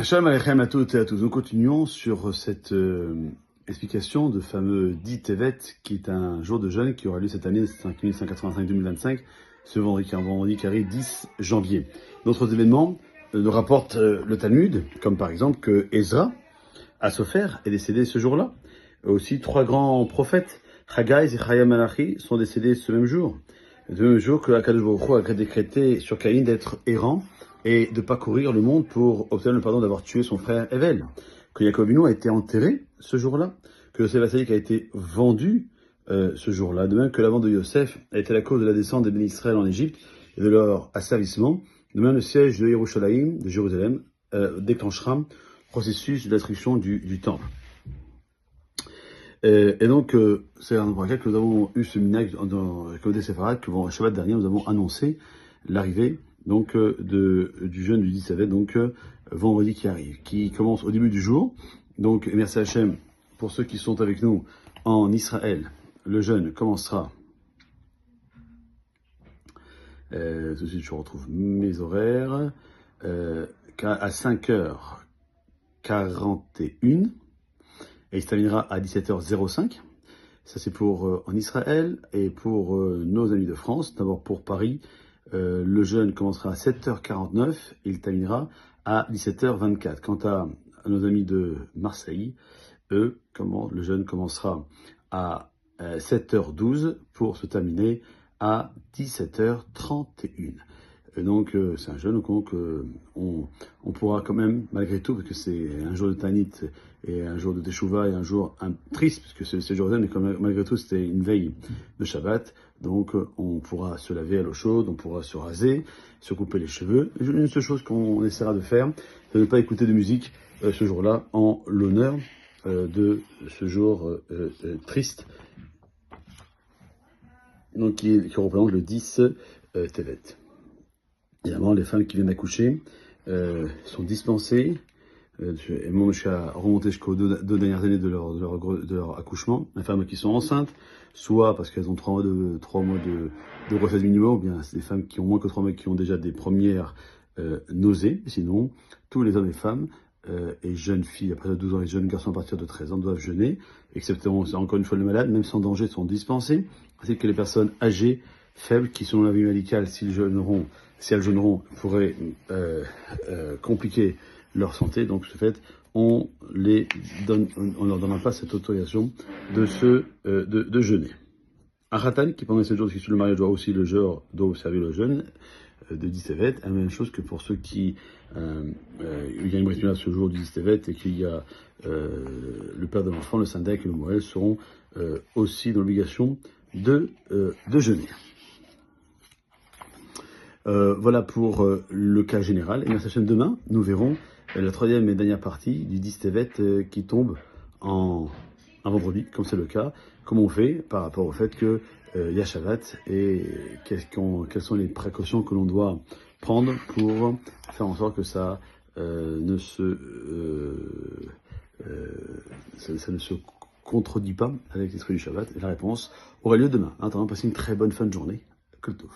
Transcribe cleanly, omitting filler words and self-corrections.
Shalom Aleichem à toutes et à tous. Nous continuons sur cette explication de fameux 10 Tevet, qui est un jour de jeûne qui aura lieu cette année, 5185-2025, ce vendredi qui arrive 10 janvier. D'autres événements nous rapportent le Talmud, comme par exemple que Ezra, à Sofer, est décédé ce jour-là. Aussi, 3 grands prophètes, Haggai et Zechariah Malachi, sont décédés ce même jour. Le même jour que Akadosh Baruch Hu a décrété sur Caïn d'être errant et de parcourir le monde pour obtenir le pardon d'avoir tué son frère Evel. Que Yaakov Avinu a été enterré ce jour-là, que Yosef Hatzadik a été vendu ce jour-là, de même que la vente de Yosef a été la cause de la descente des bénis Israël en Égypte et de leur asservissement. De même, le siège de Yerushalayim, de Jérusalem, déclenchera le processus de destruction du temple. Et donc, c'est un endroit que nous avons eu ce minag dans la communauté séfarade, que le Shabbat dernier, nous avons annoncé l'arrivée donc du jeûne du 10 Tevet, donc vendredi qui arrive, qui commence au début du jour. Donc, merci Hachem pour ceux qui sont avec nous en Israël. Le jeûne commencera. Tout de suite, je retrouve mes horaires à 5h41. Et il se terminera à 17h05. Ça, c'est pour en Israël et pour nos amis de France. D'abord pour Paris, le jeûne commencera à 7h49 et il terminera à 17h24. Quant à nos amis de Marseille, eux, le jeûne commencera à 7h12 pour se terminer à 17h31. Donc c'est un jeûne, donc on pourra quand même, malgré tout, parce que c'est un jour de Tanit et un jour de Teshuvah et un jour triste, parce que c'est Jérusalem, mais comme, malgré tout c'était une veille de Shabbat, donc on pourra se laver à l'eau chaude, on pourra se raser, se couper les cheveux. Une seule chose qu'on essaiera de faire, c'est de ne pas écouter de musique ce jour-là, en l'honneur de ce jour triste, donc qui représente le 10 Tevet. Évidemment, les femmes qui viennent d'accoucher sont dispensées. Et moi, je suis remonté jusqu'aux deux dernières années de leur accouchement. Les femmes qui sont enceintes, soit parce qu'elles ont 3 mois de grossesse minimum, ou bien c'est des femmes qui ont moins que 3 mois, qui ont déjà des premières nausées. Sinon, tous les hommes et femmes et jeunes filles, après 12 ans, et jeunes garçons à partir de 13 ans doivent jeûner, exceptement, encore une fois, les malades, même sans danger, sont dispensés, ainsi que les personnes âgées, faibles, qui selon la vie médicale, si elles jeûneront, pourraient compliquer leur santé. Donc, ce fait, on leur donnera pas cette autorisation de jeûner. Un khatan qui pendant 7 jours qui suit le mariage doit observer le jeûne de 10 Tevet, la même chose que pour ceux qui il y a une brit milah ce jour du 10 Tevet et qu'il y a le père de l'enfant, le syndic et le Moël seront aussi dans l'obligation de jeûner. Voilà pour le cas général. Et merci Hachem, demain, nous verrons la 3e et dernière partie du 10 Tevet qui tombe un vendredi, comme c'est le cas. Comment on fait par rapport au fait que y a Shabbat et quelles sont les précautions que l'on doit prendre pour faire en sorte que ça ne se contredit pas avec l'esprit du Shabbat. Et la réponse aura lieu demain. En attendant, passez une très bonne fin de journée. Kol Tov.